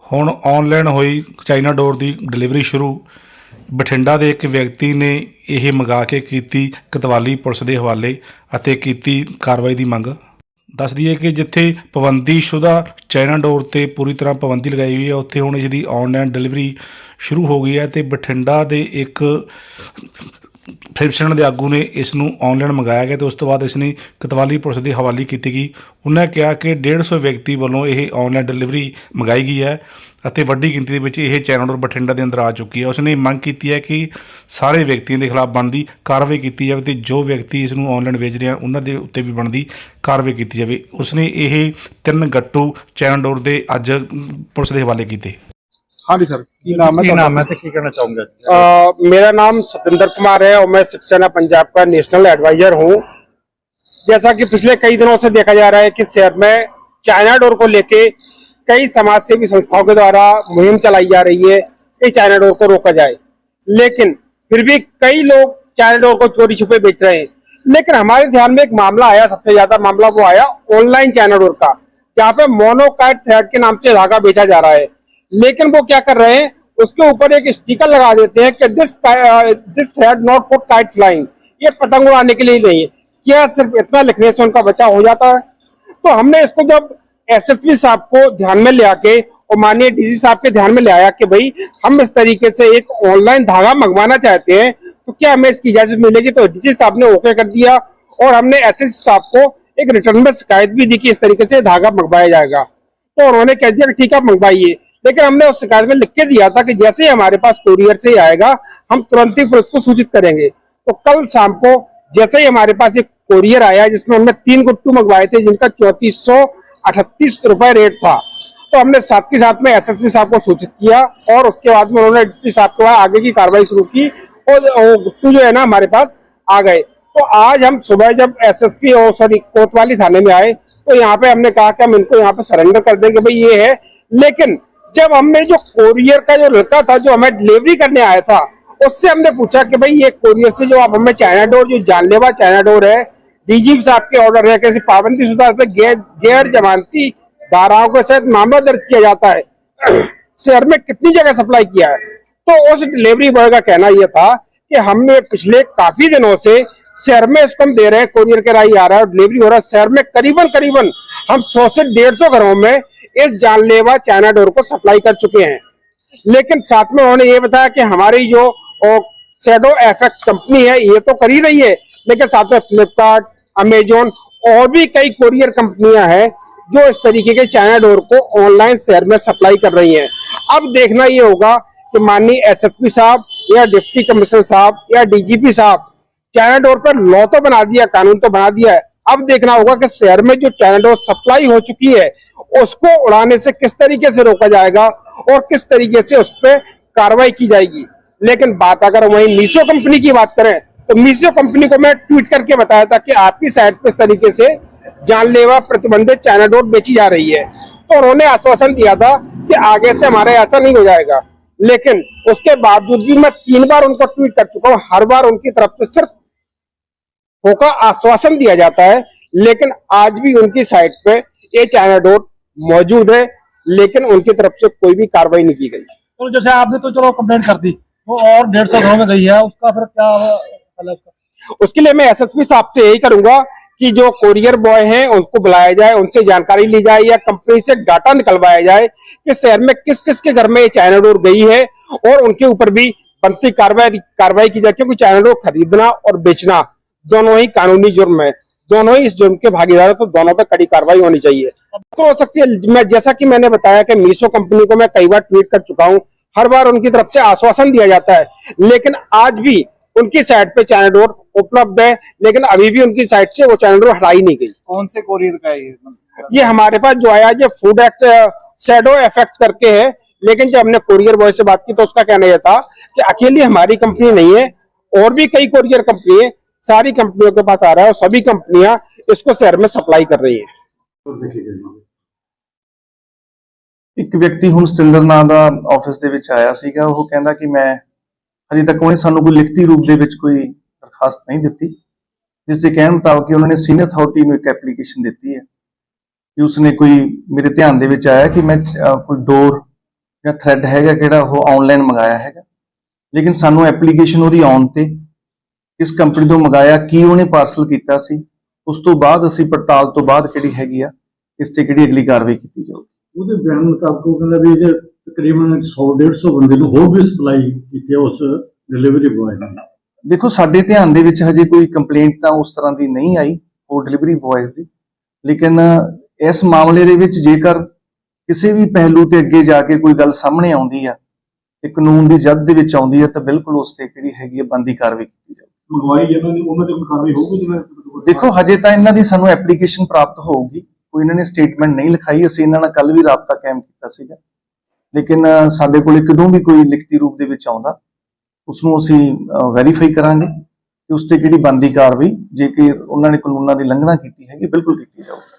ਹੁਣ ਆਨਲਾਈਨ ਹੋਈ ਚਾਈਨਾ ਡੋਰ ਦੀ ਡਿਲੀਵਰੀ ਸ਼ੁਰੂ। ਬਠਿੰਡਾ ਦੇ ਇੱਕ ਵਿਅਕਤੀ ਨੇ ਇਹ ਮੰਗਾ ਕੇ ਕੀਤੀ ਕੋਤਵਾਲੀ ਪੁਲਿਸ ਦੇ ਹਵਾਲੇ ਅਤੇ ਕੀਤੀ ਕਾਰਵਾਈ ਦੀ ਮੰਗ। ਦੱਸ ਦਈਏ ਕਿ ਜਿੱਥੇ ਪਾਬੰਦੀਸ਼ੁਦਾ ਚਾਈਨਾ ਡੋਰ 'ਤੇ ਪੂਰੀ ਤਰ੍ਹਾਂ ਪਾਬੰਦੀ ਲਗਾਈ ਹੋਈ ਹੈ, ਉੱਥੇ ਹੁਣ ਇਸ ਦੀ ਆਨਲਾਈਨ ਡਿਲੀਵਰੀ ਸ਼ੁਰੂ ਹੋ ਗਈ ਹੈ। ਅਤੇ ਬਠਿੰਡਾ ਦੇ ਇੱਕ ਫੈਸ਼ਨ ਦੇ ਆਗੂ ਨੇ ਇਸ ਨੂੰ ਆਨਲਾਈਨ ਮੰਗਾਇਆ ਗਿਆ ਅਤੇ ਉਸ ਤੋਂ ਬਾਅਦ ਇਸ ਨੇ ਕੋਤਵਾਲੀ ਪੁਲਿਸ ਦੇ ਹਵਾਲੇ ਕੀਤੀ ਗਈ। ਉਹਨਾਂ ਕਿਹਾ ਕਿ 150 ਵਿਅਕਤੀ ਵੱਲੋਂ ਇਹ ਆਨਲਾਈਨ ਡਿਲੀਵਰੀ ਮੰਗਾਈ ਗਈ ਹੈ ਅਤੇ ਵੱਡੀ ਗਿਣਤੀ ਦੇ ਵਿੱਚ ਇਹ ਚਾਈਨਾ ਡੋਰ ਬਠਿੰਡਾ ਦੇ ਅੰਦਰ ਆ ਚੁੱਕੀ ਹੈ। ਉਸਨੇ ਮੰਗ ਕੀਤੀ ਹੈ ਕਿ ਸਾਰੇ ਵਿਅਕਤੀਆਂ ਦੇ ਖਿਲਾਫ ਬਣਦੀ ਕਾਰਵਾਈ ਕੀਤੀ ਜਾਵੇ ਅਤੇ ਜੋ ਵਿਅਕਤੀ ਇਸ ਨੂੰ ਆਨਲਾਈਨ ਵੇਚ ਰਹੇ ਹਨ ਉਹਨਾਂ ਦੇ ਉੱਤੇ ਵੀ ਬਣਦੀ ਕਾਰਵਾਈ ਕੀਤੀ ਜਾਵੇ। ਉਸਨੇ ਇਹ 3 ਗੱਟੂ ਚਾਈਨਾ ਡੋਰ ਦੇ ਅੱਜ ਪੁਲਿਸ ਦੇ ਹਵਾਲੇ ਕੀਤੇ। हाँ जी सर, नाम है तो की करना चाहूंगा। मेरा नाम सतेंद्र कुमार है और मैं शिवसेना पंजाब का नेशनल एडवाइजर हूँ। जैसा कि पिछले कई दिनों से देखा जा रहा है कि शहर में चाइना डोर को लेके कई समाज सेवी संस्थाओं के द्वारा मुहिम चलाई जा रही है कि चाइना डोर को रोका जाए, लेकिन फिर भी कई लोग चाइना डोर को चोरी छुपे बेच रहे हैं। लेकिन हमारे ध्यान में एक मामला आया, सबसे ज्यादा मामला वो आया ऑनलाइन चाइना डोर का, जहाँ पे मोनोकाइट थ्रेड के नाम से धागा बेचा जा रहा है। लेकिन वो क्या कर रहे हैं, उसके ऊपर एक स्टिकर लगा देते हैं कि this thread not for kite flying, ये पतंग उड़ाने के लिए नहीं है। क्या सिर्फ इतना लिखने से उनका बचाव हो जाता है? तो हमने इसको जब एसएसपी साहब को ध्यान में ले आके और माननीय डीसी साहब के ध्यान में ले आया कि भाई हम इस तरीके से एक ऑनलाइन धागा मंगवाना चाहते हैं तो क्या हमें इसकी इजाजत मिलेगी, तो डीसी साहब ने ओके कर दिया और हमने एसएसपी साहब को एक रिटर्न में शिकायत भी दी कि इस तरीके से धागा मंगवाया जाएगा। तो उन्होंने कह दिया कि ठीक है मंगवाइए, लेकिन हमने उस शिकायत में लिख के दिया था कि जैसे ही हमारे पास कोरियर से आएगा हम तुरंत ही पुलिस को सूचित करेंगे। तो कल शाम को जैसे ही हमारे पास एक कोरियर आया जिसमें हमने 3 गुट्टू मंगवाए थे जिनका 3438 रुपए रेट था, तो हमने साथ के साथ में एसएसपी साहब को सूचित किया और उसके बाद में उन्होंने डीसी साहब के बाद आगे की कार्रवाई शुरू की और गुट्टू जो है ना हमारे पास आ गए। तो आज हम सुबह जब एसएसपी और कोतवाली थाने में आए तो यहाँ पे हमने कहा कि हम इनको यहाँ पे सरेंडर कर देंगे, भाई ये है। लेकिन जब हमने जो कोरियर का जो लड़का था जो हमें डिलीवरी करने आया था उससे हमने पूछा कि भाई ये कोरियर से जो आप हमें चाइना डोर, जो जानलेवा चाइना डोर है, डीजीपी साहब के ऑर्डर है, कैसे पाबंदीशुदा गैर जमानती धाराओं के साथ मामला दर्ज किया जाता है, शहर में कितनी जगह सप्लाई किया है। तो उस डिलीवरी बॉय का कहना यह था कि हमने पिछले काफी दिनों से शहर में इसको हम दे रहे हैं, कोरियर के राही आ रहा है और डिलीवरी हो रहा है। शहर में करीबन हम 100 से 150 घरों में इस जानलेवा चाइना डोर को सप्लाई कर चुके हैं। लेकिन साथ में उन्होंने ये बताया कि हमारी जो शैडो एफएक्स कंपनी है ये तो कर ही रही है, लेकिन साथ में फ्लिपकार्ट, अमेजोन और भी कई कोरियर कंपनियां हैं जो इस तरीके के चाइना डोर को ऑनलाइन शहर में सप्लाई कर रही हैं। अब देखना ये होगा कि माननीय एसएसपी साहब या डिप्टी कमिश्नर साहब या डीजीपी साहब, चाइना डोर पर लॉ तो बना दिया, कानून तो बना दिया है, अब देखना होगा कि शहर में जो चाइना डोर सप्लाई हो चुकी है उसको उड़ाने से किस तरीके से रोका जाएगा और किस तरीके से उस पर कार्रवाई की जाएगी। लेकिन बात अगर वहीं मीशो कंपनी की बात करें तो मीशो कंपनी को मैं ट्वीट करके बताया था कि आपकी साइट पर इस तरीके से जानलेवा प्रतिबंधित चाइना डोर बेची जा रही है, तो उन्होंने आश्वासन दिया था कि आगे से हमारा ऐसा नहीं हो जाएगा। लेकिन उसके बावजूद भी मैं 3 बार उनको ट्वीट कर चुका हूँ, हर बार उनकी तरफ से सिर्फ होगा आश्वासन दिया जाता है, लेकिन आज भी उनकी साइट पे ये चाइना डोर मौजूद है, लेकिन उनकी तरफ से कोई भी कार्रवाई नहीं की गई। तो जैसे आपने तो चलो कंप्लेंट कर दी, वो और 150 घरों में गई है, उसका फिर क्या हल है उसका? उसके लिए मैं एसएसपी साहब से यही करूंगा कि जो कोरियर बॉय हैं उसको बुलाया जाए, उनसे जानकारी ली जाए या कंपनी से डाटा निकलवाया जाए कि शहर में किस किस के घर में ये चाइना डोर गई है और उनके ऊपर भी बनती कार्रवाई की जाए, क्योंकि चाइना डोर खरीदना और बेचना दोनों ही कानूनी जुर्म है, दोनों ही इस जुर्म के भागीदार, तो दोनों पे कड़ी कार्रवाई होनी चाहिए। तो हो सकती है, मैं जैसा कि मैंने बताया कि मीशो कंपनी को मैं कई बार ट्वीट कर चुका हूं, हर बार उनकी तरफ से आश्वासन दिया जाता है, लेकिन आज भी उनकी साइट पे चाइना डोर उपलब्ध है, लेकिन अभी भी उनकी साइट से वो चाइना डोर हटाई नहीं गई। कौन से कोरियर का है ये हमारे पास जो आया ये फूड शैडो एफएक्स करके है, लेकिन जब हमने कोरियर बॉय से बात की तो उसका कहना यह था कि अकेली हमारी कंपनी नहीं है, और भी कई कोरियर कंपनी है, सारी कंपनियों के पास आ रहा है और सभी कंपनियां इसको शहर में सप्लाई कर रही है। एक व्यक्ति हुण सतिंदर नाम दा ऑफिस दे विच आया सीगा, वो कहंदा कि मैं हजे तक उन्हें सानू कोई लिखती रूप दे विच कोई दरखास्त नहीं दित्ती, जिस दे कहण मुताबक उन्होंने सीनियर अथॉरिटी नूं एक एप्लीकेशन दित्ती है कि उसने कोई मेरे ध्यान दे विच आया कि मैं कोई डोर ਜਾਂ ਥ੍ਰੈਡ ਹੈਗਾ ਕਿਹੜਾ ਉਹ ਆਨਲਾਈਨ ਮੰਗਾਇਆ ਹੈਗਾ, ਲੇਕਿਨ ਸਾਨੂੰ ਐਪਲੀਕੇਸ਼ਨ ਉਹਦੀ ਆਉਣ ਤੇ ਕਿਸ ਕੰਪਨੀ ਤੋਂ ਮੰਗਾਇਆ, ਕੀ ਉਹਨੇ ਪਾਰਸਲ ਕੀਤਾ ਸੀ, ਉਸ ਤੋਂ ਬਾਅਦ ਅਸੀਂ ਪੜਤਾਲ ਤੋਂ ਬਾਅਦ ਕਿਹੜੀ ਹੈਗੀ ਆ ਇਸ ਤੇ ਕਿਹੜੀ ਅਗਲੀ ਕਾਰਵਾਈ ਕੀਤੀ ਜਾਊਗੀ। ਉਹਦੇ ਬਿਆਨ ਮੁਤਾਬਕ ਉਹ ਕਹਿੰਦਾ ਵੀ ਇਹ ਤਕਰੀਬਨ 100-150 ਬੰਦੇ ਨੂੰ ਹੋਰ ਵੀ ਸਪਲਾਈ ਕੀਤੀ ਹੈ ਉਸ ਡਿਲੀਵਰੀ ਬॉय ਨੇ। ਦੇਖੋ ਸਾਡੇ ਧਿਆਨ ਦੇ ਵਿੱਚ ਹਜੇ ਕੋਈ ਕੰਪਲੇਂਟ ਤਾਂ ਉਸ ਤਰ੍ਹਾਂ ਦੀ ਨਹੀਂ ਆਈ ਉਹ ਡਿਲੀਵਰੀ ਬॉयਜ਼ ਦੀ, ਲੇਕਿਨ ਇਸ ਮਾਮਲੇ ਦੇ ਵਿੱਚ ਜੇਕਰ ਕਿਸੇ ਵੀ ਪਹਿਲੂ ਤੇ ਅੱਗੇ ਜਾ ਕੇ ਕੋਈ ਗੱਲ ਸਾਹਮਣੇ ਆਉਂਦੀ ਆ ਤੇ ਕਾਨੂੰਨ ਦੀ ਜਦ ਦੇ ਵਿੱਚ ਆਉਂਦੀ ਹੈ ਤਾਂ ਬਿਲਕੁਲ ਉਸ ਤੇ ਕਿਹੜੀ ਹੈਗੀ ਹੈ ਬਣਦੀ ਕਾਰਵਾਈ ਕੀਤੀ ਜਾਊਗੀ। ਮੰਗਵਾਈ ਜਿਹਨਾਂ ਦੀ ਉਹਨਾਂ ਤੇ ਕੋਈ ਕਾਰਵਾਈ ਹੋਊਗੀ ਜਿਵੇਂ ਦੇਖੋ ਹਜੇ ਤਾਂ ਇਹਨਾਂ ਦੀ ਸਾਨੂੰ ਐਪਲੀਕੇਸ਼ਨ ਪ੍ਰਾਪਤ ਹੋਊਗੀ, ਕੋਈ ਇਹਨਾਂ ਨੇ ਸਟੇਟਮੈਂਟ ਨਹੀਂ ਲਿਖਾਈ, ਅਸੀਂ ਇਹਨਾਂ ਨਾਲ ਕੱਲ ਵੀ ਰਾਬਤਾ ਕਾਇਮ ਕੀਤਾ ਸੀਗਾ, ਲੇਕਿਨ ਸਾਡੇ ਕੋਲ ਕਦੋਂ ਵੀ ਕੋਈ ਲਿਖਤੀ ਰੂਪ ਦੇ ਵਿੱਚ ਆਉਂਦਾ ਉਸ ਨੂੰ ਅਸੀਂ ਵੈਰੀਫਾਈ ਕਰਾਂਗੇ ਕਿ ਉਸ ਤੇ ਕਿਹੜੀ ਬਣਦੀ ਕਾਰਵਾਈ ਜੇ ਕਿ ਉਹਨਾਂ ਨੇ ਕਾਨੂੰਨਾਂ ਦੀ ਉਲੰਘਣਾ ਕੀਤੀ ਹੈਗੀ ਬਿਲਕੁਲ ਕੀਤੀ ਜਾਊਗੀ।